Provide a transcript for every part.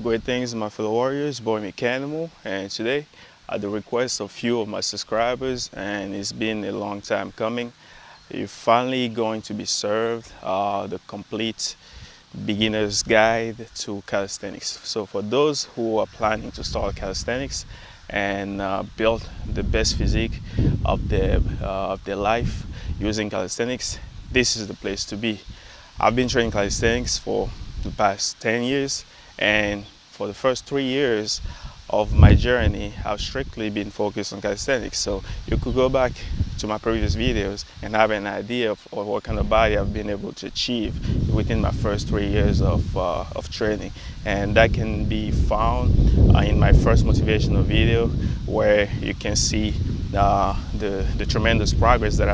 Great things, my fellow warriors, boy Meckanimal, and today, at the request of few of my subscribers, and it's been a long time coming, you're finally going to be served the complete beginner's guide to calisthenics. So for those who are planning to start calisthenics and build the best physique of their life using calisthenics, this is the place to be. I've been training calisthenics for the past 10 years, and for the first 3 years of my journey, I've strictly been focused on calisthenics. So you could go back to my previous videos and have an idea of what kind of body I've been able to achieve within my first 3 years of training. And that can be found in my first motivational video, where you can see the tremendous progress that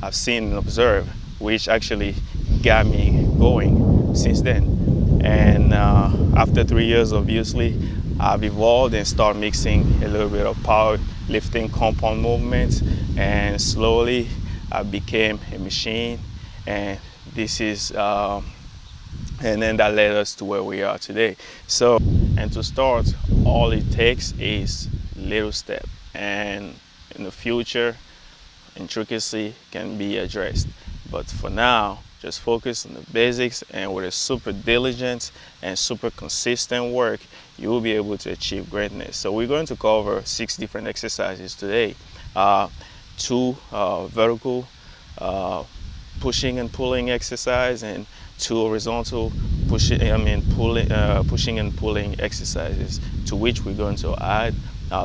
I've seen and observed, which actually got me going since then. And after 3 years, obviously, I've evolved and started mixing a little bit of power lifting compound movements, and slowly I became a machine, and this is and then that led us to where we are today. So, and to start, all it takes is little step, and in the future intricacy can be addressed, but for now just focus on the basics, and with a super diligent and super consistent work, you will be able to achieve greatness. So we're going to cover 6 different exercises today. 2 vertical pushing and pulling exercise, and 2 horizontal pushing and pulling exercises, to which we're going to add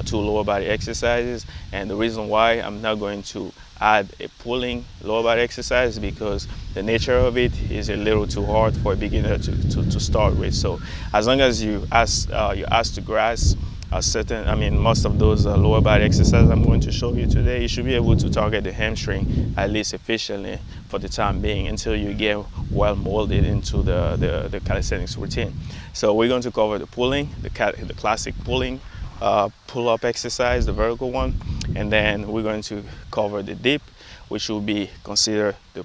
2 lower body exercises. And the reason why I'm not going to add a pulling lower body exercise, because the nature of it is a little too hard for a beginner to start with. So as long as you're asked to grasp a certain, most of those lower body exercises I'm going to show you today, you should be able to target the hamstring at least efficiently for the time being, until you get well molded into the calisthenics routine. So we're going to cover the pulling, the classic pulling pull-up exercise, the vertical one, and then we're going to cover the dip, which will be considered the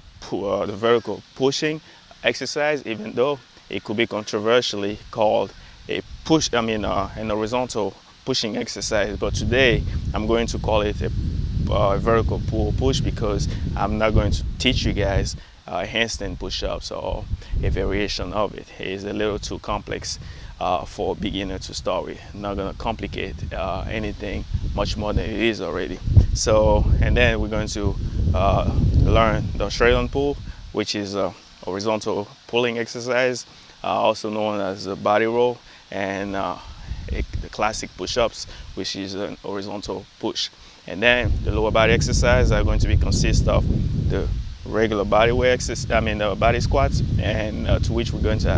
vertical pushing exercise, even though it could be controversially called a an horizontal pushing exercise. But today I'm going to call it a vertical pull push, because I'm not going to teach you guys handstand push-ups or a variation of it. It is a little too complex for a beginner to start with. I'm not going to complicate anything much more than it is already. So, and then we're going to learn the straight-on pull, which is a horizontal pulling exercise, also known as a body roll, and the classic push-ups, which is an horizontal push. And then the lower body exercise are going to consist of the regular body weight exercise, body squats, and to which we're going to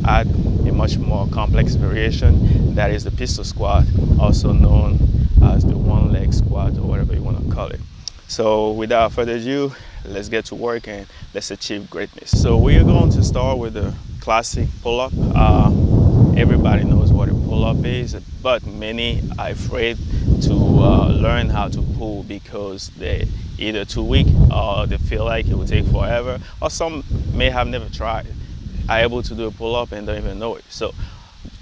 add a much more complex variation, that is the pistol squat, also known as the one leg squat, or whatever you want to call it. So without further ado, let's get to work and let's achieve greatness. So we are going to start with the classic pull-up. Everybody knows what a pull-up is, but many are afraid to learn how to pull, because they're either too weak, or they feel like it will take forever, or some may have never tried, are able to do a pull-up and don't even know it. So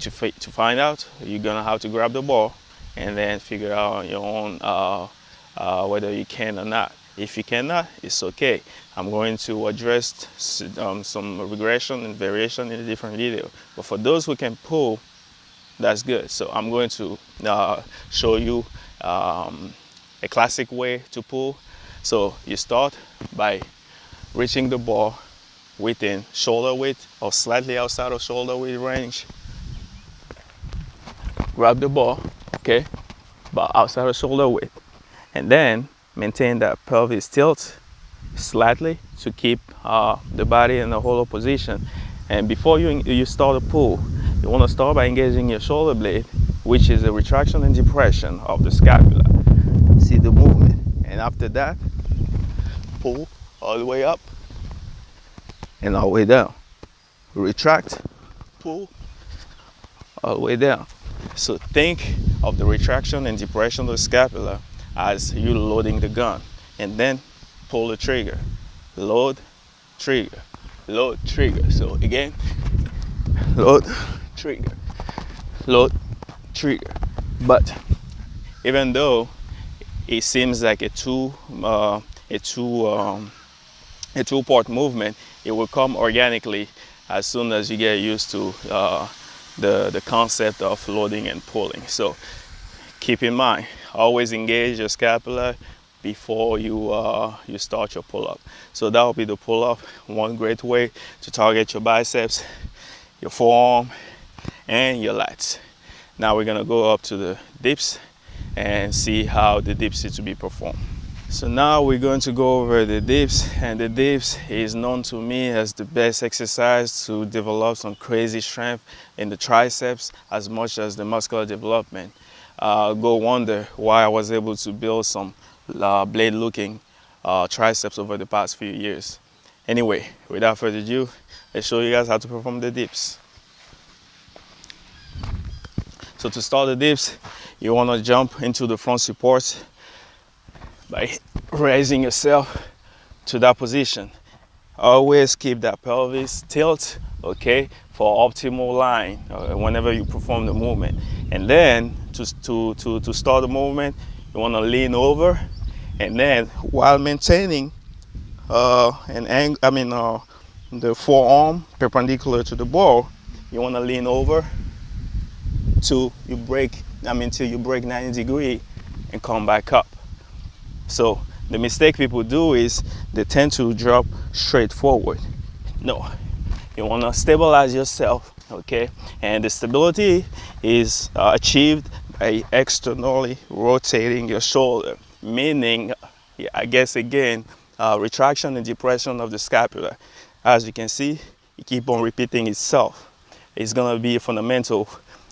to find out, you're gonna have to grab the ball and then figure out on your own whether you can or not. If you cannot, it's okay. I'm going to address some regression and variation in a different video. But for those who can pull, that's good. So I'm going to show you a classic way to pull. So you start by reaching the ball within shoulder width or slightly outside of shoulder width range. Grab the ball, okay, but outside of shoulder width, and then maintain that pelvis tilt slightly to keep the body in the hollow position. And before you start the pull, you want to start by engaging your shoulder blade, which is a retraction and depression of the scapula. See the movement, and after that, pull all the way up and all the way down. Retract, pull all the way down. So think of the retraction and depression of the scapula as you loading the gun, and then pull the trigger. Load, trigger, load, trigger. So again, load, trigger, load, trigger. But even though it seems like a two a two-part movement, it will come organically as soon as you get used to the concept of loading and pulling. So keep in mind, always engage your scapula before you start your pull-up. So that will be the pull-up, one great way to target your biceps, your forearm, and your lats. Now we're gonna go up to the dips and see how the dips is to be performed. So now we're going to go over the dips, and the dips is known to me as the best exercise to develop some crazy strength in the triceps as much as the muscular development. Go wonder why I was able to build some blade looking triceps over the past few years. Anyway, without further ado, let's show you guys how to perform the dips. So to start the dips, you want to jump into the front supports by raising yourself to that position. Always keep that pelvis tilt, okay, for optimal line whenever you perform the movement. And then to start the movement, you want to lean over, and then while maintaining the forearm perpendicular to the ball, you want to lean over till you break 90 degrees and come back up. So the mistake people do is they tend to drop straight forward. No, you want to stabilize yourself, okay? And the stability is achieved by externally rotating your shoulder, meaning, I guess again, retraction and depression of the scapula. As you can see, it keep on repeating itself. It's gonna be fundamental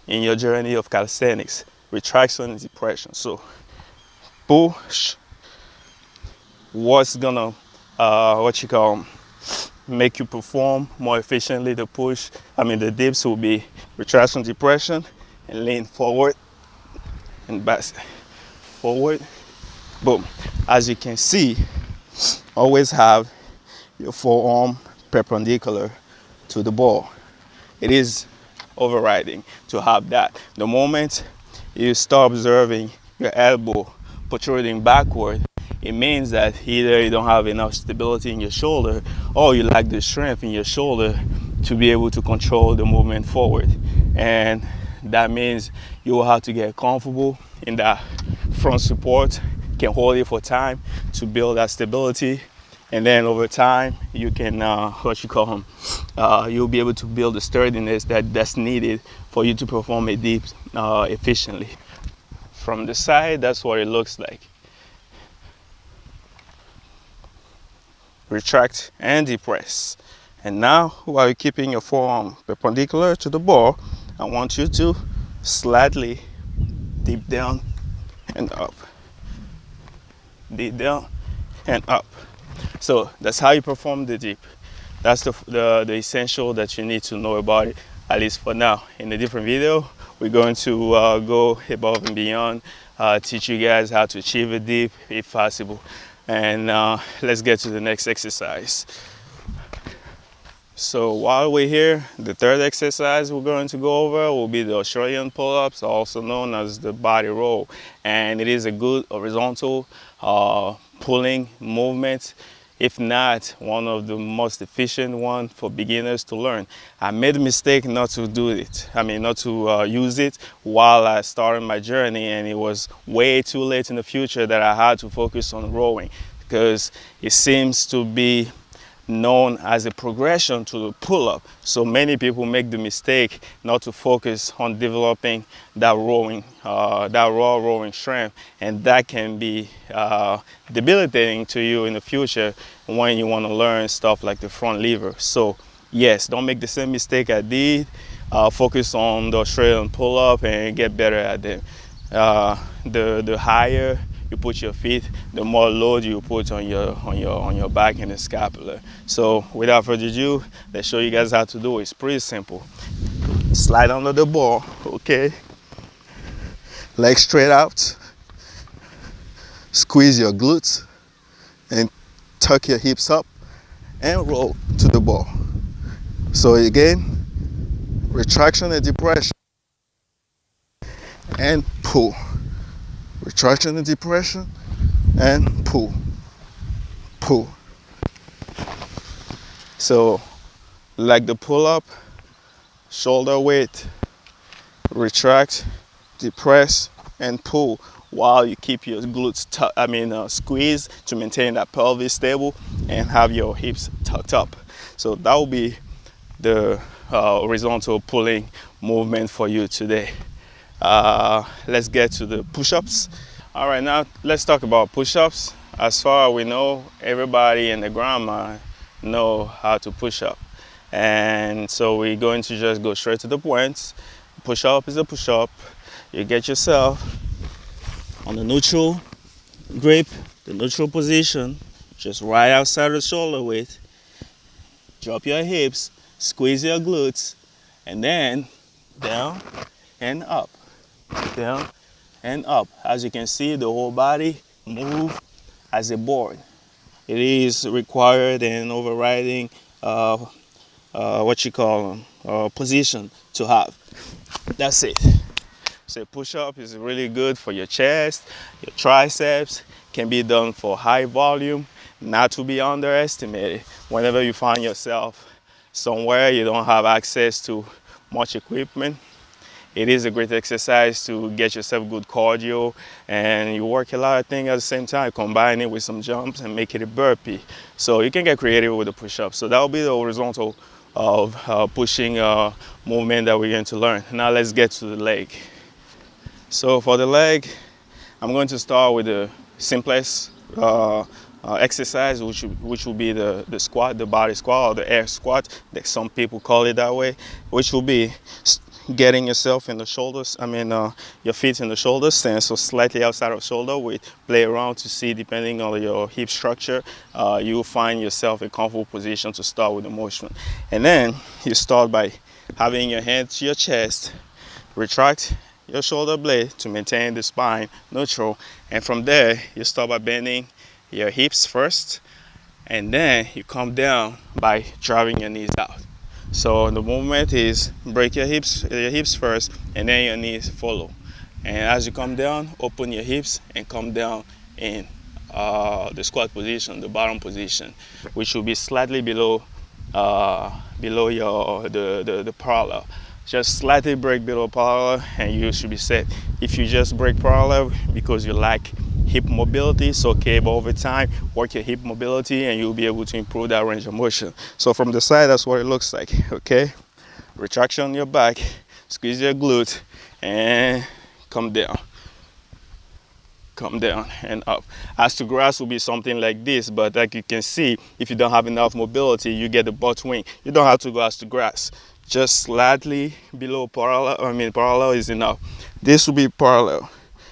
in your journey of calisthenics, retraction and depression. So push, what's gonna make you perform more efficiently. The dips will be retraction, depression, and lean forward and back, forward, boom. As you can see, always have your forearm perpendicular to the ball. It is overriding to have that. The moment you start observing your elbow protruding backward, it means that either you don't have enough stability in your shoulder, or you lack the strength in your shoulder to be able to control the movement forward. And that means you will have to get comfortable in that front support, can hold it for time to build that stability, and then over time you can you'll be able to build the sturdiness that's needed for you to perform a dip efficiently. From the side, that's what it looks like. Retract and depress. And now, while you're keeping your forearm perpendicular to the ball, I want you to slightly dip down and up. Dip down and up. So that's how you perform the dip. That's the essential that you need to know about it, at least for now. In a different video, we're going to go above and beyond, teach you guys how to achieve a dip if possible. And let's get to the next exercise. So while we're here, the third exercise we're going to go over will be the Australian pull-ups, also known as the body roll. And it is a good horizontal pulling movement, if not one of the most efficient one for beginners to learn. I made a mistake not to do it. Not to use it while I started my journey, and it was way too late in the future that I had to focus on rowing, because it seems to be known as a progression to the pull-up. So many people make the mistake not to focus on developing that rowing, that raw rowing strength, and that can be debilitating to you in the future when you want to learn stuff like the front lever. So yes, don't make the same mistake I did. Focus on the Australian pull-up and get better at them. The higher you put your feet, the more load you put on your back and the scapula. So without further ado, let's show you guys how to do it. It's pretty simple. Slide under the ball, okay? Legs straight out. Squeeze your glutes and tuck your hips up and roll to the ball. So again, retraction and depression. and pull. Retraction and depression and pull, pull. So like the pull up, shoulder weight, retract, depress, and pull while you keep your glutes squeezed to maintain that pelvis stable and have your hips tucked up. So that will be the horizontal pulling movement for you today. Let's get to the push-ups. All right, now let's talk about push-ups. As far as we know, everybody and the grandma know how to push up. And so we're going to just go straight to the points. Push-up is a push-up. You get yourself on the neutral grip, the neutral position, just right outside the shoulder width. Drop your hips, squeeze your glutes, and then down and up, down and up. As you can see, the whole body move as a board. It is required and overriding position to have. That's it. So push-up is really good for your chest, your triceps, can be done for high volume, not to be underestimated. Whenever you find yourself somewhere you don't have access to much equipment, it is a great exercise to get yourself good cardio, and you work a lot of things at the same time, combine it with some jumps and make it a burpee. So you can get creative with the push-up. So that will be the horizontal of pushing movement that we're going to learn. Now let's get to the leg. So for the leg, I'm going to start with the simplest exercise, which will be the squat, the body squat, or the air squat, that some people call it that way, which will be getting yourself in the shoulders, your feet in the shoulder stance, so slightly outside of shoulder. We play around to see, depending on your hip structure, you will find yourself a comfortable position to start with the motion. And then you start by having your hand to your chest, retract your shoulder blade to maintain the spine neutral, and from there you start by bending your hips first, and then you come down by driving your knees out. So the movement is break your hips first, and then your knees follow. And as you come down, open your hips and come down in the squat position, the bottom position, which will be slightly below your the parallel. Just slightly break below parallel and you should be set. If you just break parallel because you lack hip mobility, it's okay, but over time work your hip mobility and you'll be able to improve that range of motion. So from the side, that's what it looks like. Okay, retraction on your back, squeeze your glute, and come down and up. As to grass will be something like this, but like you can see, if you don't have enough mobility, you get the butt wing. You don't have to go as to grass, just slightly below parallel. Parallel is enough. This will be parallel,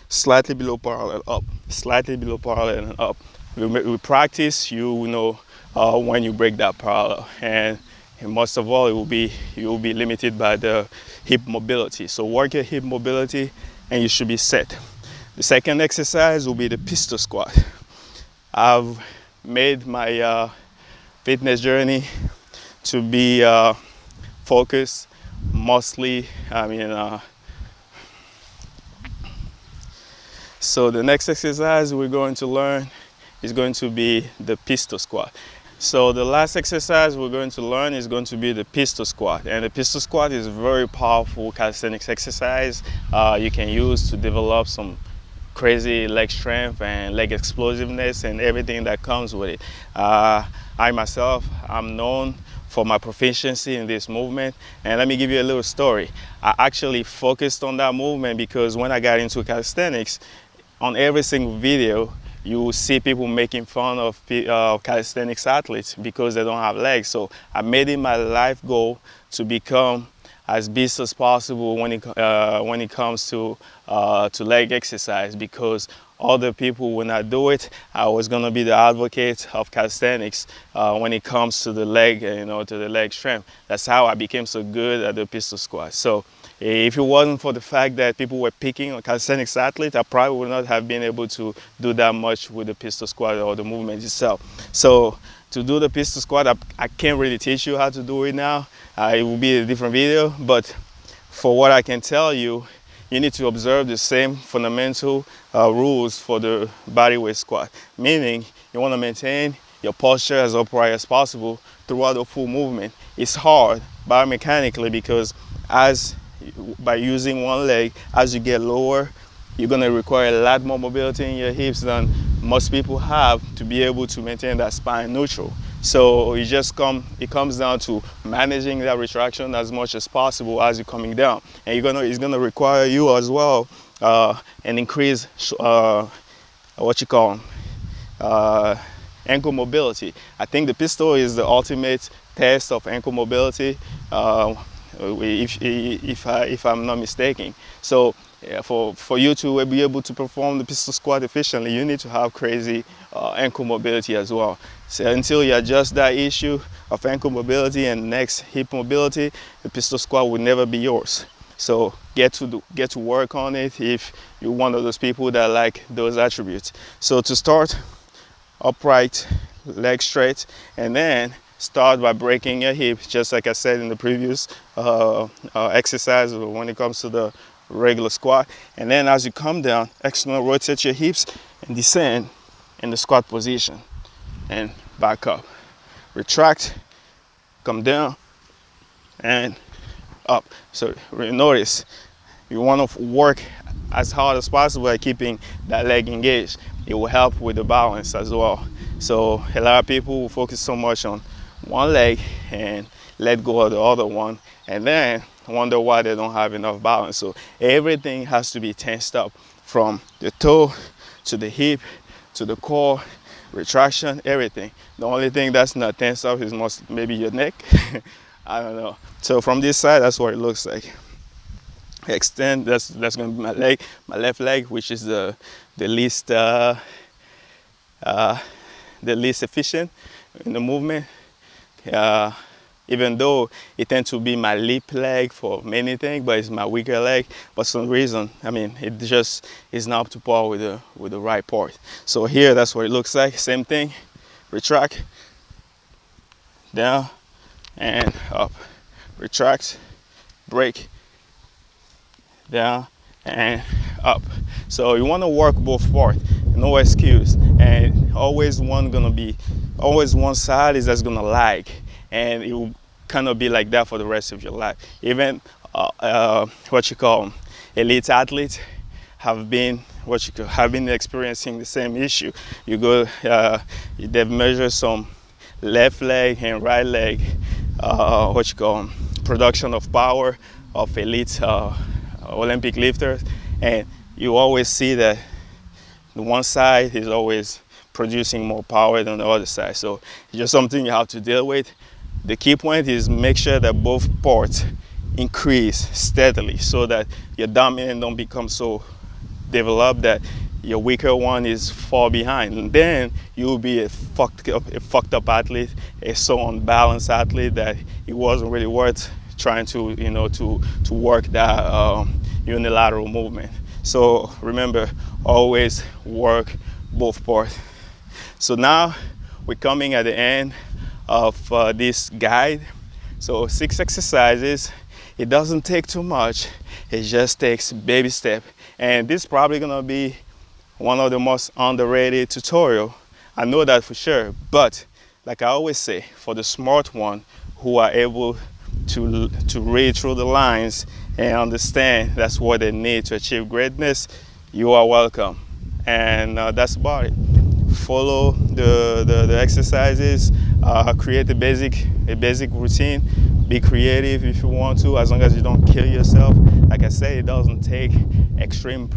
slightly below parallel, up, slightly below parallel, and up. We practice, you know when you break that parallel, and most of all, you will be limited by the hip mobility. So work your hip mobility and you should be set. The second exercise will be the pistol squat. I've made my fitness journey to be focused mostly. So the next exercise we're going to learn is going to be the pistol squat. So the last exercise we're going to learn is going to be the pistol squat. And the pistol squat is a very powerful calisthenics exercise you can use to develop some crazy leg strength and leg explosiveness and everything that comes with it. I myself, I'm known for my proficiency in this movement, and let me give you a little story. I actually focused on that movement because when I got into calisthenics, on every single video you will see people making fun of calisthenics athletes because they don't have legs. So I made it my life goal to become as beast as possible when it comes to leg exercise, because other people, when I do it, I was gonna be the advocate of calisthenics when it comes to the leg, to the leg strength. That's how I became so good at the pistol squat. So if it wasn't for the fact that people were picking on calisthenics athletes, I probably would not have been able to do that much with the pistol squat or the movement itself. So to do the pistol squat, I can't really teach you how to do it now. It will be a different video, but for what I can tell you, you need to observe the same fundamental rules for the body weight squat. Meaning, you want to maintain your posture as upright as possible throughout the full movement. It's hard biomechanically because by using one leg, as you get lower, you're going to require a lot more mobility in your hips than most people have to be able to maintain that spine neutral. So it comes down to managing that retraction as much as possible as you're coming down, and it's gonna require you as well an increased what you call ankle mobility. I think the pistol is the ultimate test of ankle mobility, if I'm not mistaken. So for you to be able to perform the pistol squat efficiently, you need to have crazy ankle mobility as well. So until you adjust that issue of ankle mobility and next hip mobility, the pistol squat will never be yours. So get to work on it if you're one of those people that like those attributes. So to start, upright, leg straight, and then start by breaking your hip, just like I said in the previous exercise when it comes to the regular squat. And then as you come down, external rotate your hips and descend in the squat position and back up. Retract, come down, and up. So notice you want to work as hard as possible at keeping that leg engaged. It will help with the balance as well. So a lot of people will focus so much on one leg and let go of the other one, and then wonder why they don't have enough balance. So everything has to be tensed up, from the toe to the hip to the core, retraction, everything. The only thing that's not tensed up is maybe your neck. I don't know. So from this side, that's what it looks like. Extend. That's going to be my leg, my left leg, which is the least efficient in the movement. Even though it tends to be my leap leg for many things, but it's my weaker leg. For some reason, I mean, it just is not up to par with the right part. So here, that's what it looks like. Same thing. Retract, down and up. Retract, break, down and up. So you want to work both parts, no excuse, and always one side is just gonna lag, and it will kind of be like that for the rest of your life. Even what you call elite athletes have been experiencing the same issue. You go, they've measured some left leg and right leg production of power of elite Olympic lifters, and you always see that the one side is always producing more power than the other side. So it's just something you have to deal with. The key point is make sure that both parts increase steadily so that your dominant don't become so developed that your weaker one is far behind, and then you'll be a fucked up athlete, a so unbalanced athlete that it wasn't really worth trying to to work that unilateral movement. So remember, always work both parts. So now we're coming at the end of this guide. So 6 exercises. It doesn't take too much. It just takes baby step, and this is probably gonna be one of the most underrated tutorial. I know that for sure, but like I always say, for the smart one who are able to read through the lines and understand that's what they need to achieve greatness, you are welcome. And that's about it. Follow the exercises, create a basic routine. Be creative if you want to, as long as you don't kill yourself. Like I say, it doesn't take extreme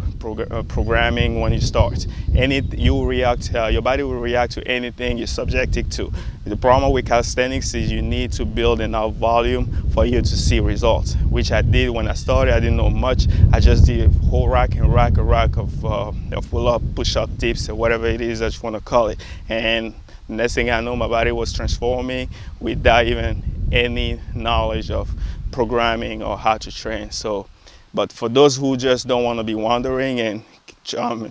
programming when you start. Your body will react to anything you subject it to. The problem with calisthenics is you need to build enough volume for you to see results, which I did when I started. I didn't know much. I just did a whole rack of pull-up, push-up tips, or whatever it is that you want to call it. And the next thing I know, my body was transforming without even any knowledge of programming or how to train. So, but for those who just don't want to be wandering and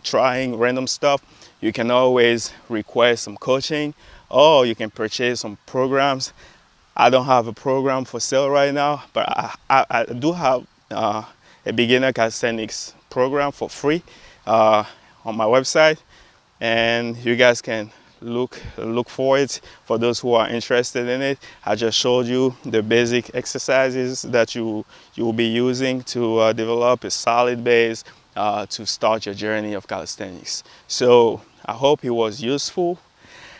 trying random stuff, you can always request some coaching, or you can purchase some programs. I don't have a program for sale right now, but I do have a a beginner calisthenics program for free on my website, and you guys can look for it. For those who are interested in it, I just showed you the basic exercises that you will be using to develop a solid base to start your journey of calisthenics. So I hope it was useful.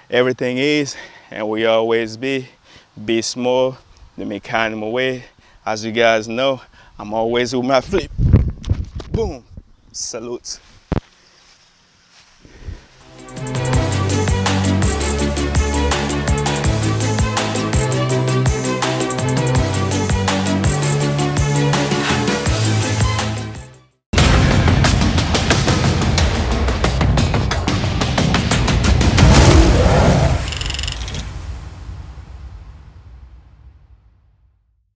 Everything is and will always be small the Meckanimal way. As you guys know, I'm always with my flip. Boom. Salute.